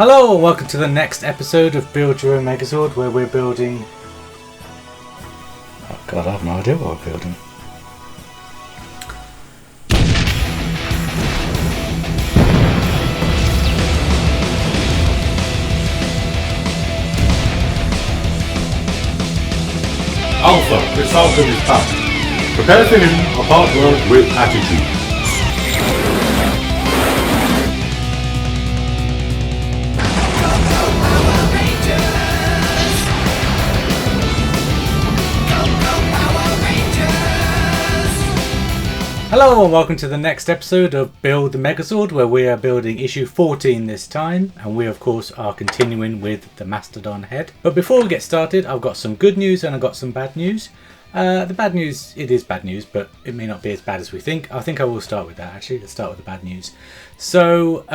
Hello and welcome to the next episode of Build Your Own Megazord, where we're building... Oh god, I have no idea what we're building. Alpha, the Falcon is back. Prepare for him a hard work with attitude. Hello and welcome to the next episode of Build the Megazord, where we are building issue 14 this time, and we of course are continuing with the Mastodon head. But before we get started, I've got some good news and I've got some bad news. The bad news, it is bad news, but it may not be as bad as we think. I think I will start with that actually. Let's start with the bad news. So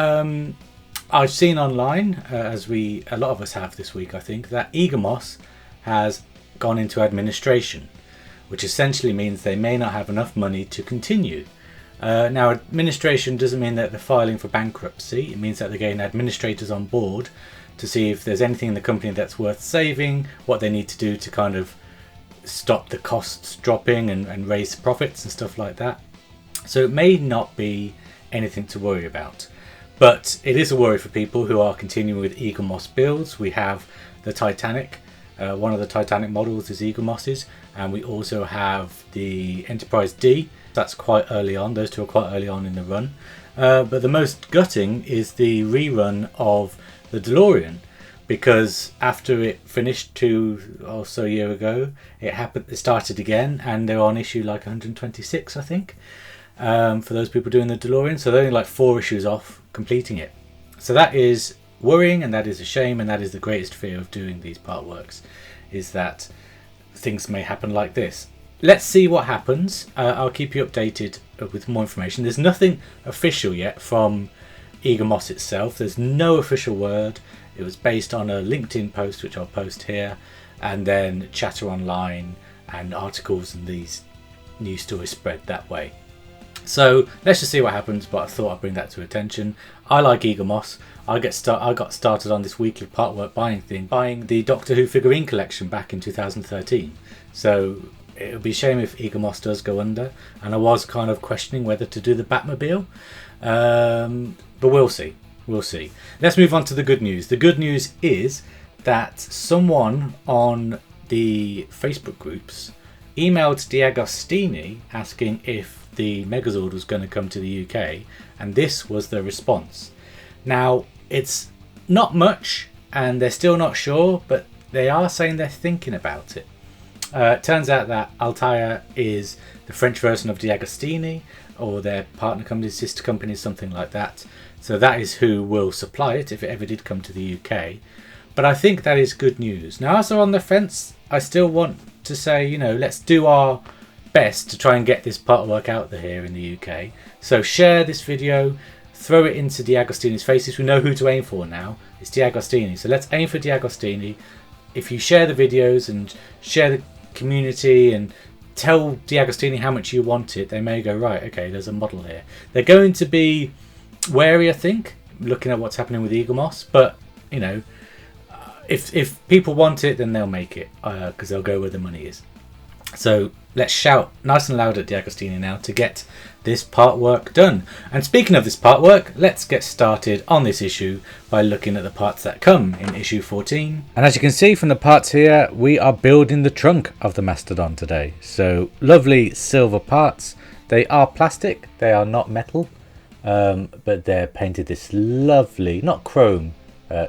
I've seen online, as a lot of us have this week I think, that Egamos has gone into administration, which essentially means they may not have enough money to continue. Now, administration doesn't mean that they're filing for bankruptcy. It means that they're getting administrators on board to see if there's anything in the company that's worth saving, what they need to do to kind of stop the costs dropping and raise profits and stuff like that. So it may not be anything to worry about. But it is a worry for people who are continuing with Egamos builds. We have the Titanic. One of the Titanic models is Egamos's, and we also have the Enterprise D. That's quite early on. Those two are quite early on in the run. But the most gutting is the rerun of the DeLorean, because after it finished 2 or so years ago, it started again, and they're on issue like 126, I think, for those people doing the DeLorean. So they're only like 4 issues off completing it. So that is worrying, and that is a shame, and that is the greatest fear of doing these part works, is that things may happen like this. Let's see what happens. I'll keep you updated with more information. There's nothing official yet from Egamos itself. There's no official word. It was based on a LinkedIn post, which I'll post here, and then chatter online and articles, and these news stories spread that way. So let's just see what happens, but I thought I'd bring that to attention. I like Egamos. I got started on this weekly part work buying the Doctor Who figurine collection back in 2013. So it would be a shame if Egamos does go under, and I was kind of questioning whether to do the Batmobile, but we'll see. We'll see. Let's move on to the good news. The good news is that someone on the Facebook groups emailed D'Agostini asking if the Megazord was going to come to the UK, and this was the response. Now, it's not much, and they're still not sure, but they are saying they're thinking about it. It turns out that Altaya is the French version of D'Agostini, or their partner company, sister company, something like that. So that is who will supply it if it ever did come to the UK. But I think that is good news. Now, as I'm on the fence, I still want to say, let's do our best to try and get this part work out there here in the UK. So share this video, throw it into D'Agostini's faces. We know who to aim for now. It's D'Agostini. So let's aim for D'Agostini. If you share the videos and share the community and tell D'Agostini how much you want it, they may go, right, okay, there's a model here. They're going to be wary, I think, looking at what's happening with Egamos. But, if people want it, then they'll make it, because they'll go where the money is. So let's shout nice and loud at D'Agostini now to get this part work done. And speaking of this part work, let's get started on this issue by looking at the parts that come in issue 14. And as you can see from the parts here, we are building the trunk of the Mastodon today. So lovely silver parts. They are plastic, they are not metal, but they're painted this lovely, not chrome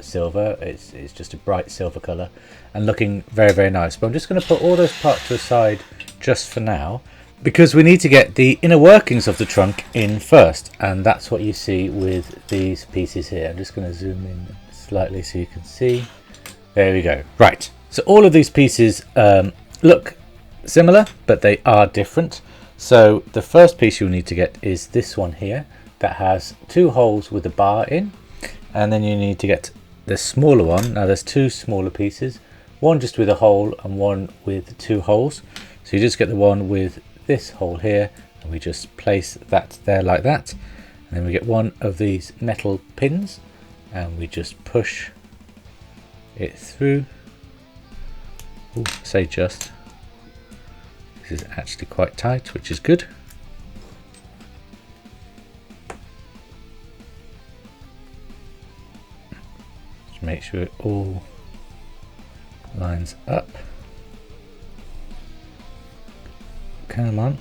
silver, it's just a bright silver colour, and looking very, very nice. But I'm just going to put all those parts to the side just for now, because we need to get the inner workings of the trunk in first, and that's what you see with these pieces here. I'm just going to zoom in slightly so you can see. There we go. Right, so all of these pieces look similar, but they are different. So the first piece you'll need to get is this one here that has 2 holes with a bar in, and then you need to get the smaller one. Now there's 2 smaller pieces, one just with a hole and one with 2 holes. So you just get the one with this hole here, and we just place that there like that, and then we get one of these metal pins, and we just push it through. Ooh, say just. This is actually quite tight, which is good. Just make sure it all lines up. Come on.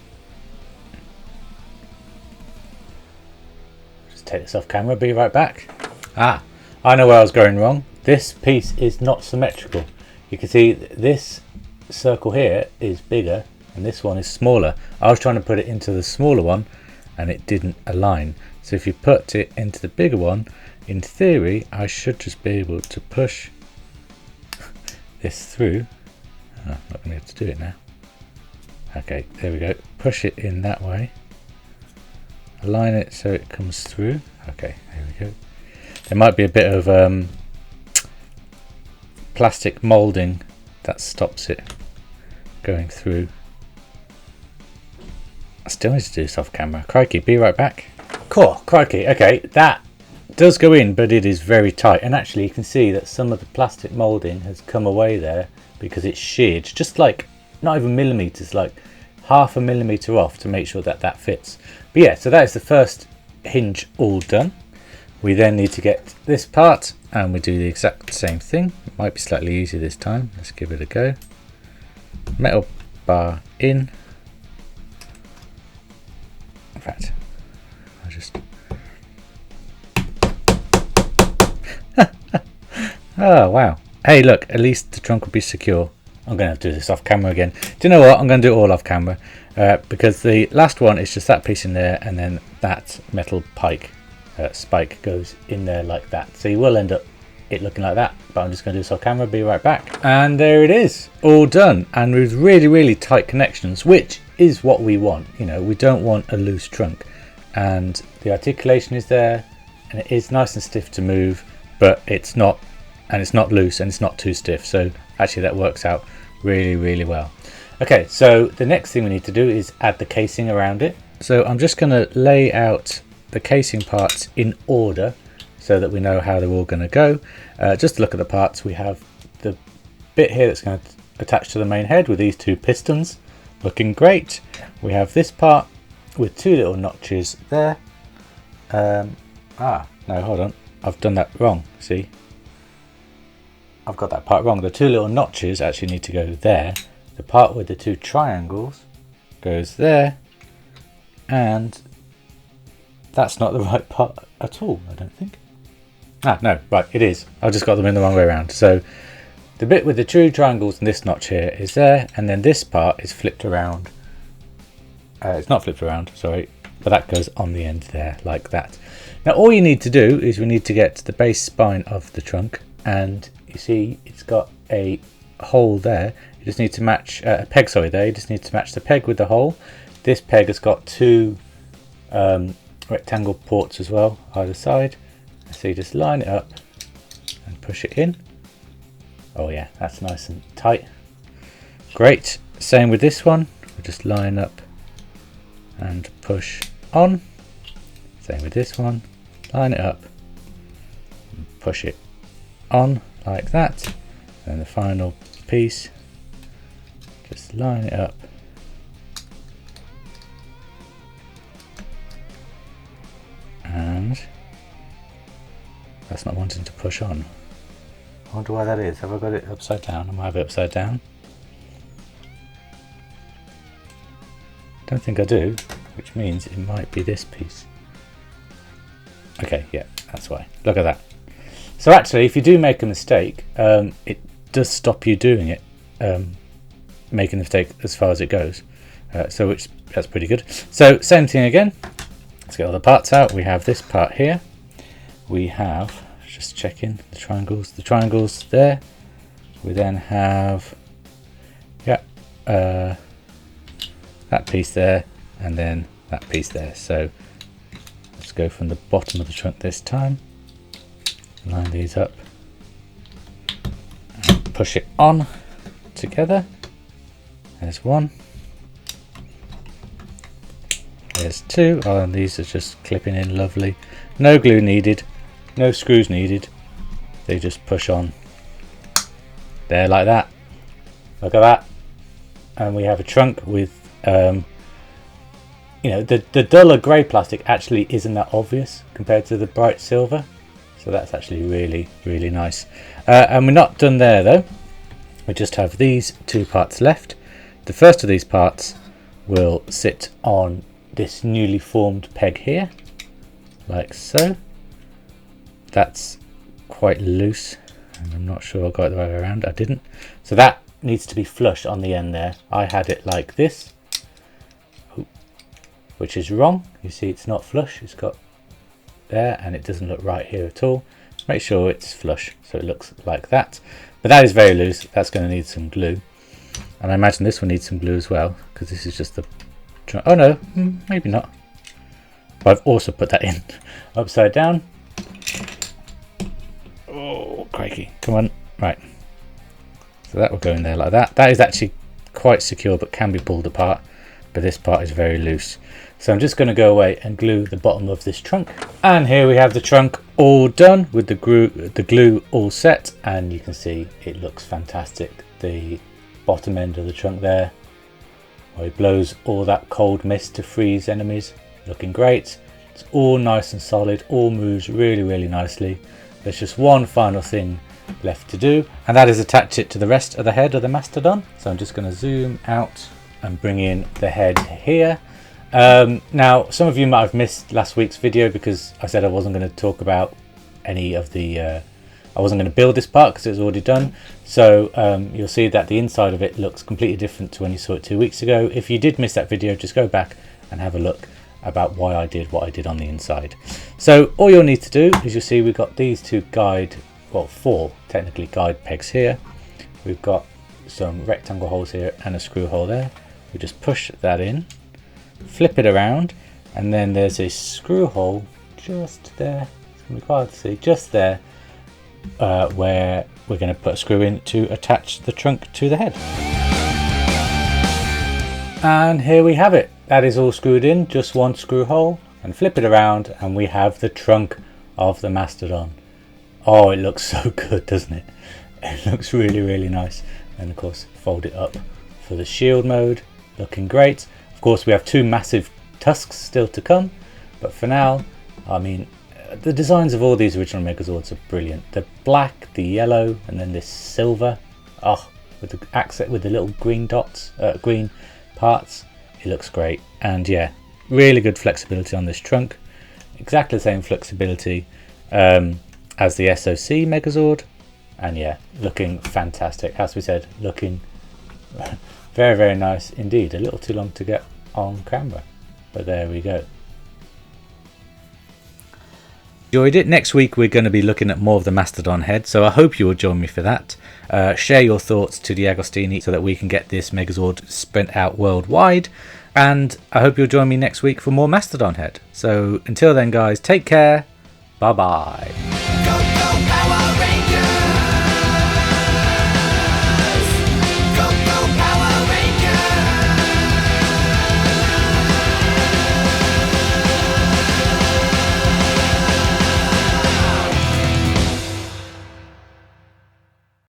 Just take this off camera, be right back. Ah, I know where I was going wrong. This piece is not symmetrical. You can see this circle here is bigger and this one is smaller. I was trying to put it into the smaller one and it didn't align. So if you put it into the bigger one, in theory, I should just be able to push this through. Oh, I'm not going to be able to do it now. Okay, there we go. Push it in that way. Align it so it comes through. Okay, there we go. There might be a bit of plastic moulding that stops it going through. I still need to do this off camera. Crikey, be right back. Cool, crikey. Okay, that does go in, but it is very tight. And actually you can see that some of the plastic moulding has come away there because it's sheared, just like, not even millimeters, like half a millimeter off to make sure that that fits. But yeah, so that is the first hinge all done. We then need to get this part and we do the exact same thing. It might be slightly easier this time. Let's give it a go. Metal bar in. In fact, I'll just... Oh wow. Hey look, at least the trunk will be secure. I'm going to have to do this off camera again. Do you know what? I'm going to do it all off camera because the last one is just that piece in there and then that metal spike goes in there like that. So you will end up it looking like that, but I'm just going to do this off camera, be right back. And there it is, all done, and with really, really tight connections, which is what we want. You know, we don't want a loose trunk, and the articulation is there and it is nice and stiff to move, but it's not, and it's not loose and it's not too stiff. So actually that works out really, really well. Okay, so the next thing we need to do is add the casing around it. So I'm just going to lay out the casing parts in order so that we know how they're all going to go. Just to look at the parts, we have the bit here that's going to attach to the main head with these two pistons, looking great. We have this part with two little notches there. No, hold on, I've done that wrong. See, I've got that part wrong. The two little notches actually need to go there. The part with the two triangles goes there, and that's not the right part at all, I don't think. Ah, no, right, it is. I've just got them in the wrong way around. So the bit with the two triangles and this notch here is there, and then this part is flipped around. It's not flipped around, sorry, but that goes on the end there, like that. Now all you need to do is we need to get the base spine of the trunk, and you see it's got a hole there. You just need to match a peg, sorry, there. You just need to match the peg with the hole. This peg has got two rectangle ports as well, either side. So you just line it up and push it in. Oh yeah, that's nice and tight. Great. Same with this one. We'll just line up and push on. Same with this one. Line it up and push it on like that. And the final piece, just line it up and that's not wanting to push on. I wonder why that is. Have I got it upside down? I might have it upside down. Don't think I do, which means it might be this piece. Okay, yeah, that's why. Look at that. So actually, if you do make a mistake, it does stop you doing it, making the mistake as far as it goes. So that's pretty good. So same thing again. Let's get all the parts out. We have this part here. We have, just checking the triangles there. We then have, yeah, that piece there, and then that piece there. So let's go from the bottom of the trunk this time. Line these up and push it on together. There's one. There's two. Oh, and these are just clipping in lovely. No glue needed. no screws needed. They just push on there like that. Look at that. And we have a trunk with you know, the duller grey plastic actually isn't that obvious compared to the bright silver, so that's actually really nice. And we're not done there though. We just have these two parts left. The first of these parts will sit on this newly formed peg here, like so. That's quite loose, and I'm not sure I got it the right way around. I didn't. So that needs to be flush on the end there. I had it like this, which is wrong. You see it's not flush, it's got there, and it doesn't look right here at all. Make sure it's flush so it looks like that. But that is very loose. That's going to need some glue, and I imagine this one needs some glue as well, because this is just the oh no, maybe not, but I've also put that in upside down. Oh crikey, come on. Right, so that will go in there like that. That is actually quite secure but can be pulled apart, but this part is very loose. So I'm just going to go away and glue the bottom of this trunk. And here we have the trunk all done with the glue all set, and you can see it looks fantastic. The bottom end of the trunk there, where it blows all that cold mist to freeze enemies, looking great. It's all nice and solid, all moves really nicely. There's just one final thing left to do, and that is attach it to the rest of the head of the Mastodon. So I'm just going to zoom out and bring in the head here. Now some of you might have missed last week's video because I said I wasn't going to talk about any of the I wasn't going to build this part because it was already done. So you'll see that the inside of it looks completely different to when you saw it 2 weeks ago. If you did miss that video, just go back and have a look about why I did what I did on the inside. So all you'll need to do is, you'll see we've got these two guide, well, 4 technically guide pegs here. We've got some rectangle holes here and a screw hole there. We just push that in, flip it around, and then there's a screw hole just there. It's going to be hard to see, just there, where we're going to put a screw in to attach the trunk to the head. And here we have it. That is all screwed in, just one screw hole, and flip it around and we have the trunk of the Mastodon. Oh, it looks so good, doesn't it? It looks really nice. And of course, fold it up for the shield mode, looking great. Of course, we have 2 massive tusks still to come, but for now, I mean, the designs of all these original Megazords are brilliant. The black, the yellow, and then this silver, oh, with the accent, with the little green dots, green parts, it looks great. And yeah, really good flexibility on this trunk, exactly the same flexibility as the SOC Megazord, and yeah, looking fantastic. As we said, looking very nice indeed. A little too long to get on camera, but there we go. Enjoyed it. Next week we're going to be looking at more of the Mastodon head, so I hope you will join me for that. Share your thoughts to the Agostini so that we can get this Megazord spent out worldwide, and I hope you'll join me next week for more Mastodon head. So until then guys, take care, bye bye.